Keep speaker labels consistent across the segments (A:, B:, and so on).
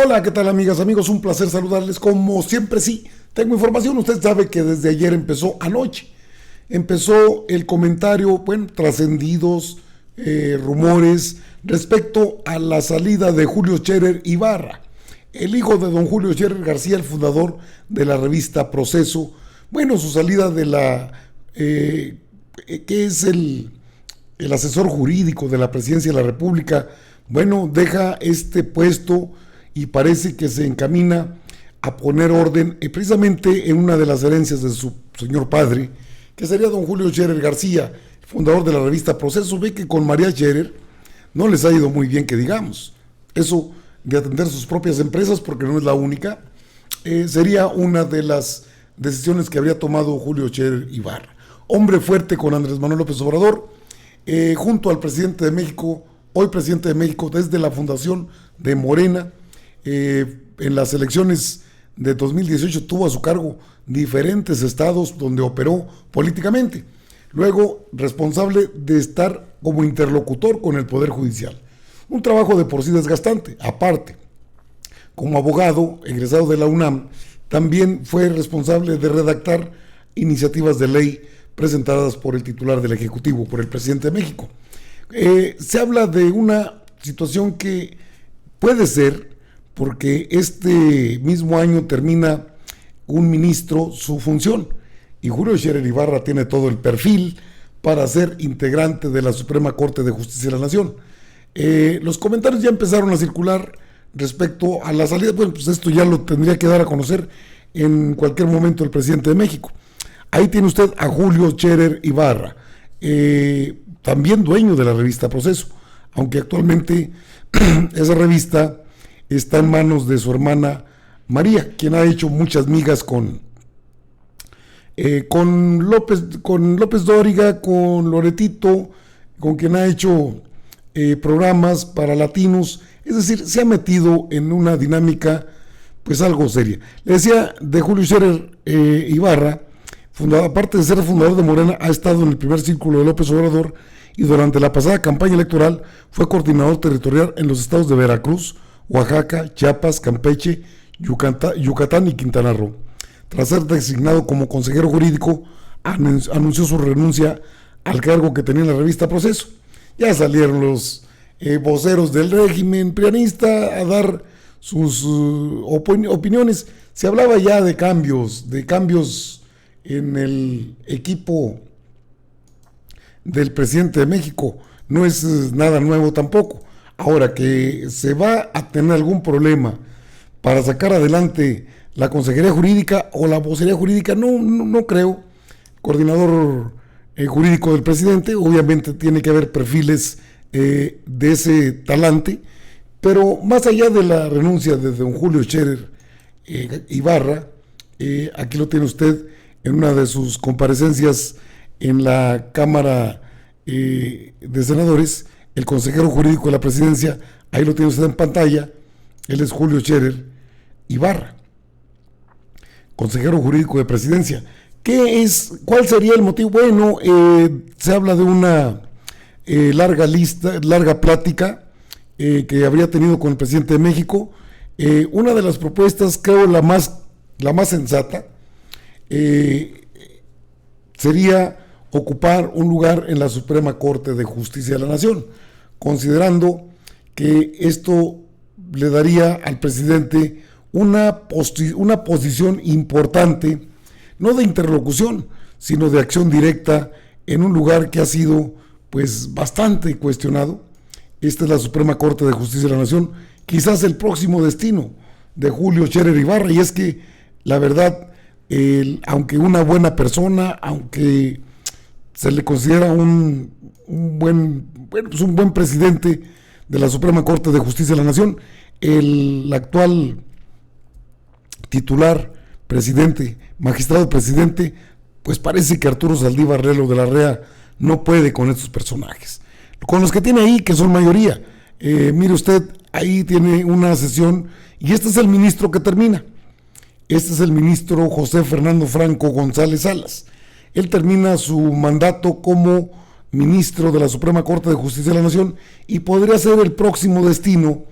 A: Hola, ¿qué tal amigas, amigos? Un placer saludarles. Como siempre, sí, tengo información. Usted sabe que desde ayer empezó el comentario, bueno, trascendidos, rumores respecto a la salida de Julio Scherer Ibarra, el hijo de don Julio Scherer García, el fundador de la revista Proceso. Bueno, su salida de que es el asesor jurídico de la Presidencia de la República. Bueno, deja este puesto y parece que se encamina a poner orden precisamente en una de las herencias de su señor padre, que sería don Julio Scherer García, fundador de la revista Proceso. Ve que con María Scherer no les ha ido muy bien, que digamos. Eso de atender sus propias empresas, porque no es la única, sería una de las decisiones que habría tomado Julio Scherer Ibarra. Hombre fuerte con Andrés Manuel López Obrador, junto al presidente de México, hoy presidente de México, desde la fundación de Morena. En las elecciones de 2018 tuvo a su cargo diferentes estados donde operó políticamente. Luego, responsable de estar como interlocutor con el Poder Judicial. Un trabajo de por sí desgastante. Aparte, como abogado egresado de la UNAM, también fue responsable de redactar iniciativas de ley presentadas por el titular del Ejecutivo, por el presidente de México. Se habla de una situación que puede ser, porque este mismo año termina un ministro su función, y Julio Scherer Ibarra tiene todo el perfil para ser integrante de la Suprema Corte de Justicia de la Nación. Los comentarios ya empezaron a circular respecto a la salida. Bueno, pues esto ya lo tendría que dar a conocer en cualquier momento el presidente de México. Ahí tiene usted a Julio Scherer Ibarra, también dueño de la revista Proceso, aunque actualmente esa revista está en manos de su hermana María, quien ha hecho muchas migas con López Dóriga, con Loretito, con quien ha hecho programas para latinos. Es decir, se ha metido en una dinámica pues algo seria. Le decía de Julio Scherer Ibarra, aparte de ser fundador de Morena, ha estado en el primer círculo de López Obrador, y durante la pasada campaña electoral fue coordinador territorial en los estados de Veracruz, Oaxaca, Chiapas, Campeche, Yucatán y Quintana Roo. Tras ser designado como consejero jurídico, anunció su renuncia al cargo que tenía en la revista Proceso. Ya salieron los voceros del régimen prianista a dar sus opiniones. Se hablaba ya de cambios en el equipo del presidente de México. No es nada nuevo tampoco. Ahora, que se va a tener algún problema para sacar adelante la consejería jurídica o la vocería jurídica, no creo. Coordinador jurídico del presidente, obviamente tiene que haber perfiles de ese talante, pero más allá de la renuncia de don Julio Scherer Ibarra, aquí lo tiene usted en una de sus comparecencias en la Cámara de Senadores, el consejero jurídico de la presidencia. Ahí lo tiene usted en pantalla. Él es Julio Scherer Ibarra, consejero jurídico de presidencia. ¿Cuál sería el motivo? Bueno, se habla de una larga plática que habría tenido con el presidente de México. Una de las propuestas, creo la más sensata, sería ocupar un lugar en la Suprema Corte de Justicia de la Nación, considerando que esto le daría al presidente una posición importante, no de interlocución, sino de acción directa en un lugar que ha sido pues bastante cuestionado. Esta es la Suprema Corte de Justicia de la Nación, quizás el próximo destino de Julio Scherer Ibarra. Y es que la verdad, aunque una buena persona, aunque se le considera un buen presidente de la Suprema Corte de Justicia de la Nación, el actual titular, magistrado presidente, pues parece que Arturo Saldívar Lelo de la REA no puede con estos personajes, con los que tiene ahí, que son mayoría. Mire usted, ahí tiene una sesión, y este es el ministro que termina. Este es el ministro José Fernando Franco González Salas. Él termina su mandato como ministro de la Suprema Corte de Justicia de la Nación y podría ser el próximo destino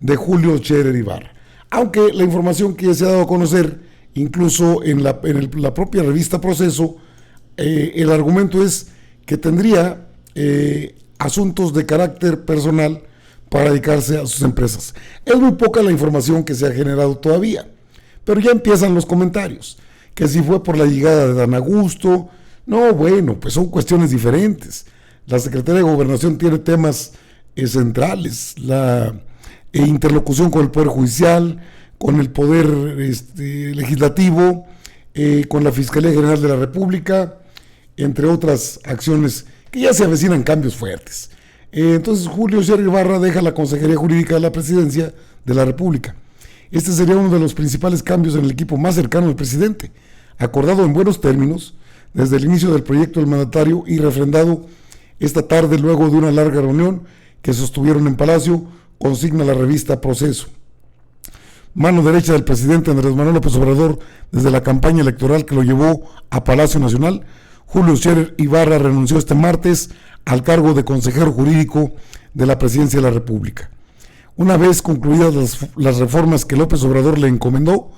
A: de Julio Scherer Ibarra. aunque la información que se ha dado a conocer, incluso en la propia revista Proceso, el argumento es que tendría asuntos de carácter personal para dedicarse a sus empresas. Es muy poca la información que se ha generado todavía, pero ya empiezan los comentarios, que si fue por la llegada de Dan Augusto. No, bueno, pues son cuestiones diferentes. La Secretaría de Gobernación tiene temas centrales, la interlocución con el Poder Judicial, con el Poder Legislativo, con la Fiscalía General de la República, entre otras acciones que ya se avecinan cambios fuertes. Entonces Julio Scherer Ibarra deja la Consejería Jurídica de la Presidencia de la República. Este sería uno de los principales cambios en el equipo más cercano del presidente, acordado en buenos términos desde el inicio del proyecto del mandatario y refrendado esta tarde luego de una larga reunión que sostuvieron en Palacio, consigna la revista Proceso. Mano derecha del presidente Andrés Manuel López Obrador desde la campaña electoral que lo llevó a Palacio Nacional, Julio Scherer Ibarra renunció este martes al cargo de consejero jurídico de la Presidencia de la República. Una vez concluidas las reformas que López Obrador le encomendó,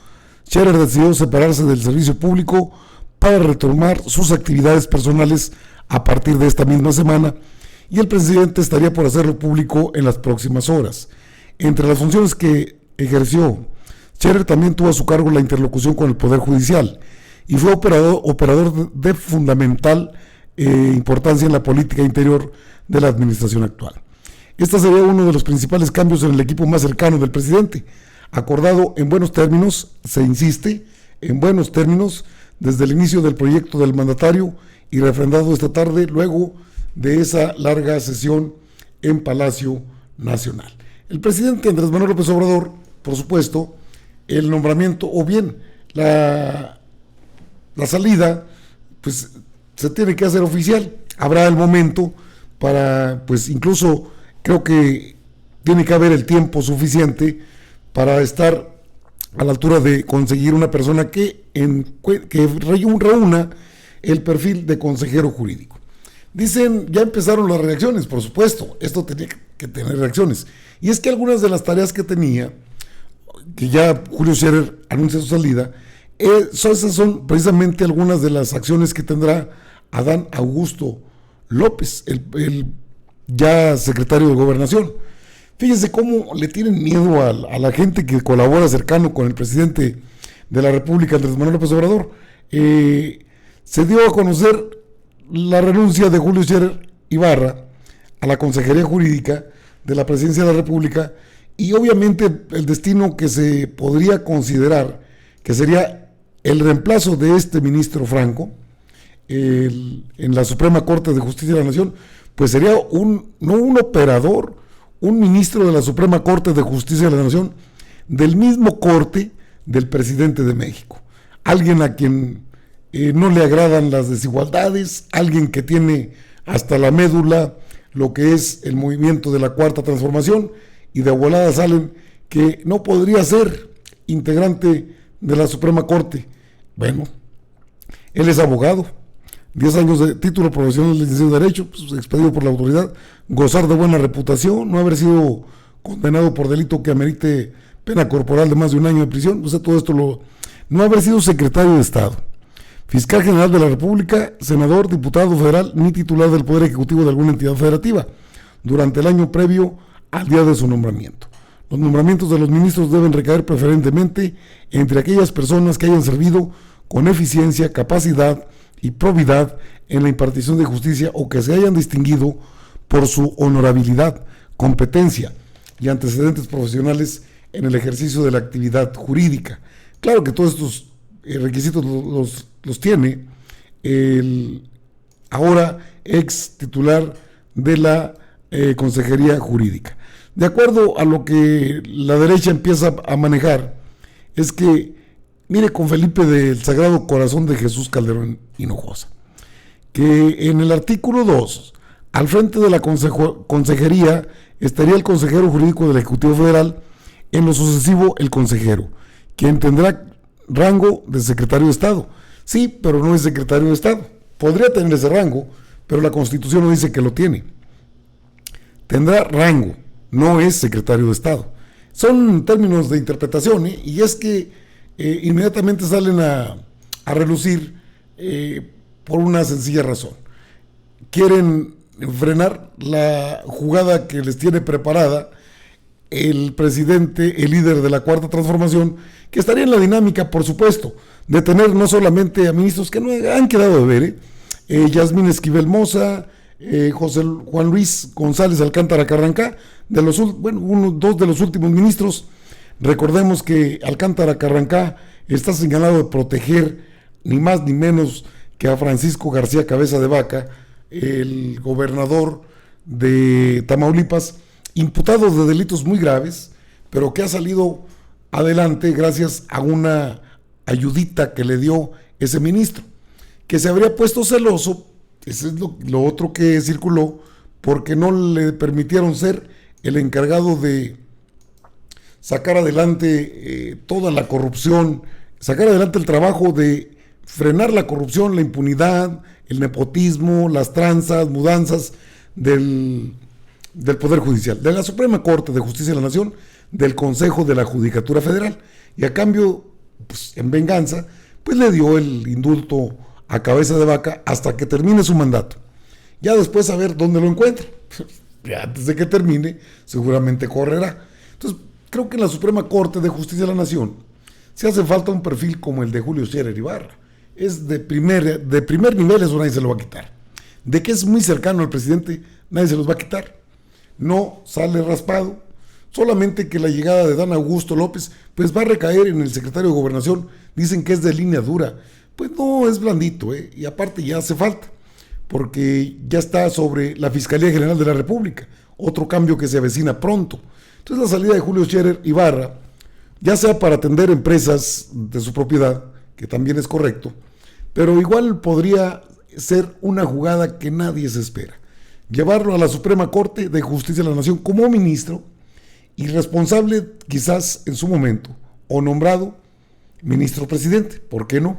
A: Scherer decidió separarse del servicio público para retomar sus actividades personales a partir de esta misma semana, y el presidente estaría por hacerlo público en las próximas horas. Entre las funciones que ejerció, Scherer también tuvo a su cargo la interlocución con el Poder Judicial y fue operador de fundamental importancia en la política interior de la administración actual. Este sería uno de los principales cambios en el equipo más cercano del presidente, acordado en buenos términos, se insiste, en buenos términos, desde el inicio del proyecto del mandatario y refrendado esta tarde luego de esa larga sesión en Palacio Nacional. El presidente Andrés Manuel López Obrador, por supuesto, el nombramiento o bien la salida, pues se tiene que hacer oficial. Habrá el momento para, pues incluso creo que tiene que haber el tiempo suficiente para estar a la altura de conseguir una persona que reúna el perfil de consejero jurídico. Dicen, ya empezaron las reacciones, por supuesto, esto tenía que tener reacciones. Y es que algunas de las tareas que tenía, que ya Julio Scherer anuncia su salida, esas son precisamente algunas de las acciones que tendrá Adán Augusto López, el ya secretario de Gobernación. Fíjense cómo le tienen miedo a la gente que colabora cercano con el presidente de la República, Andrés Manuel López Obrador. Se dio a conocer la renuncia de Julio Scherer Ibarra a la Consejería Jurídica de la Presidencia de la República, y obviamente el destino que se podría considerar que sería el reemplazo de este ministro Franco en la Suprema Corte de Justicia de la Nación, pues sería no un operador, un ministro de la Suprema Corte de Justicia de la Nación, del mismo corte del presidente de México. Alguien a quien no le agradan las desigualdades, alguien que tiene hasta la médula lo que es el movimiento de la Cuarta Transformación, y de volada salen que no podría ser integrante de la Suprema Corte. Bueno, él es abogado, 10 años de título profesional de licenciado de Derecho, pues, expedido por la autoridad, gozar de buena reputación, no haber sido condenado por delito que amerite pena corporal de más de 1 año de prisión, o sea, todo esto no haber sido secretario de Estado, fiscal general de la República, senador, diputado federal, ni titular del Poder Ejecutivo de alguna entidad federativa, durante el año previo al día de su nombramiento. Los nombramientos de los ministros deben recaer preferentemente entre aquellas personas que hayan servido con eficiencia, capacidad y probidad en la impartición de justicia, o que se hayan distinguido por su honorabilidad, competencia y antecedentes profesionales en el ejercicio de la actividad jurídica. Claro que todos estos requisitos los tiene el ahora ex titular de la Consejería Jurídica. De acuerdo a lo que la derecha empieza a manejar, es que, mire, con Felipe del Sagrado Corazón de Jesús Calderón Hinojosa, que en el artículo 2, al frente de la consejería, estaría el consejero jurídico del Ejecutivo Federal, en lo sucesivo el consejero, quien tendrá rango de secretario de Estado. Sí, pero no es secretario de Estado. Podría tener ese rango, pero la Constitución no dice que lo tiene. Tendrá rango, no es secretario de Estado. Son términos de interpretación, ¿eh? Y es que inmediatamente salen a relucir por una sencilla razón. Quieren frenar la jugada que les tiene preparada el presidente, el líder de la Cuarta Transformación, que estaría en la dinámica, por supuesto, de tener no solamente a ministros que no han quedado de ver, Yasmín Esquivel Moza, José Juan Luis González Alcántara Carrancá, dos de los últimos ministros. Recordemos que Alcántara Carrancá está señalado de proteger ni más ni menos que a Francisco García Cabeza de Vaca, el gobernador de Tamaulipas, imputado de delitos muy graves, pero que ha salido adelante gracias a una ayudita que le dio ese ministro, que se habría puesto celoso. Eso es lo otro que circuló, porque no le permitieron ser el encargado de sacar adelante toda la corrupción, sacar adelante el trabajo de frenar la corrupción, la impunidad, el nepotismo, las tranzas, mudanzas del Poder Judicial, de la Suprema Corte de Justicia de la Nación, del Consejo de la Judicatura Federal. Y a cambio, pues, en venganza, pues le dio el indulto a Cabeza de Vaca hasta que termine su mandato. Ya después a ver dónde lo encuentra. Ya antes de que termine, seguramente correrá. Entonces, creo que en la Suprema Corte de Justicia de la Nación se hace falta un perfil como el de Julio Scherer Ibarra. Es de primer nivel, eso nadie se lo va a quitar. De que es muy cercano al presidente, nadie se los va a quitar. No sale raspado, solamente que la llegada de Dan Augusto López pues va a recaer en el secretario de Gobernación. Dicen que es de línea dura, pues no, es blandito, y aparte ya hace falta, porque ya está sobre la Fiscalía General de la República, otro cambio que se avecina pronto. Entonces la salida de Julio Scherer Ibarra, ya sea para atender empresas de su propiedad, que también es correcto, pero igual podría ser una jugada que nadie se espera. Llevarlo a la Suprema Corte de Justicia de la Nación como ministro y responsable quizás en su momento, o nombrado ministro presidente. ¿Por qué no?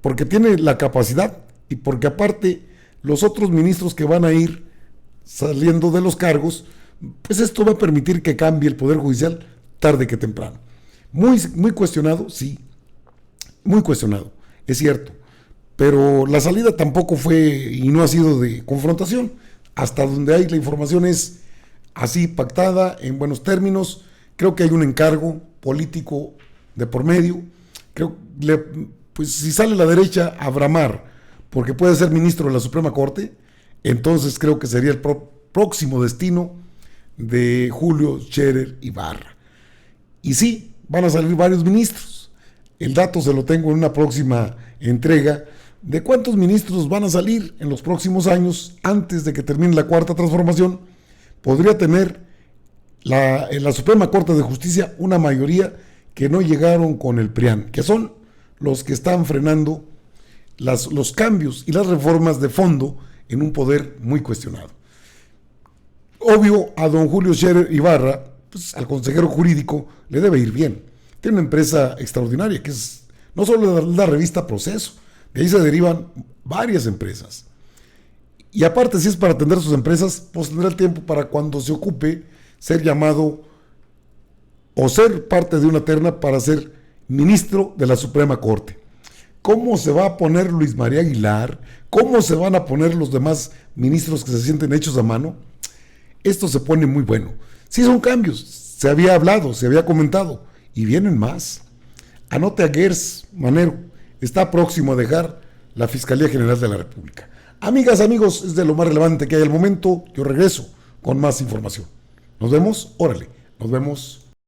A: Porque tiene la capacidad y porque aparte los otros ministros que van a ir saliendo de los cargos, pues esto va a permitir que cambie el Poder Judicial tarde que temprano. Muy, muy cuestionado, sí, muy cuestionado, es cierto. Pero la salida tampoco fue y no ha sido de confrontación. Hasta donde hay la información es así pactada, en buenos términos. Creo que hay un encargo político de por medio. Creo pues si sale la derecha a bramar porque puede ser ministro de la Suprema Corte, entonces creo que sería el próximo destino de Julio Scherer Ibarra. Y sí, van a salir varios ministros. El dato se lo tengo en una próxima entrega de cuántos ministros van a salir en los próximos años antes de que termine la Cuarta Transformación. Podría tener en la Suprema Corte de Justicia una mayoría que no llegaron con el PRIAN, que son los que están frenando los cambios y las reformas de fondo en un poder muy cuestionado. Obvio, a don Julio Scherer Ibarra, pues, al consejero jurídico, le debe ir bien. Tiene una empresa extraordinaria, que es no solo la revista Proceso, de ahí se derivan varias empresas. Y aparte, si es para atender sus empresas, pues tendrá el tiempo para cuando se ocupe ser llamado o ser parte de una terna para ser ministro de la Suprema Corte. ¿Cómo se va a poner Luis María Aguilar? ¿Cómo se van a poner los demás ministros que se sienten hechos a mano? Esto se pone muy bueno. Sí son cambios, se había hablado, se había comentado, y vienen más. Anote a Gers Manero, está próximo a dejar la Fiscalía General de la República. Amigas, amigos, es de lo más relevante que hay al momento. Yo regreso con más información. Nos vemos, órale, nos vemos.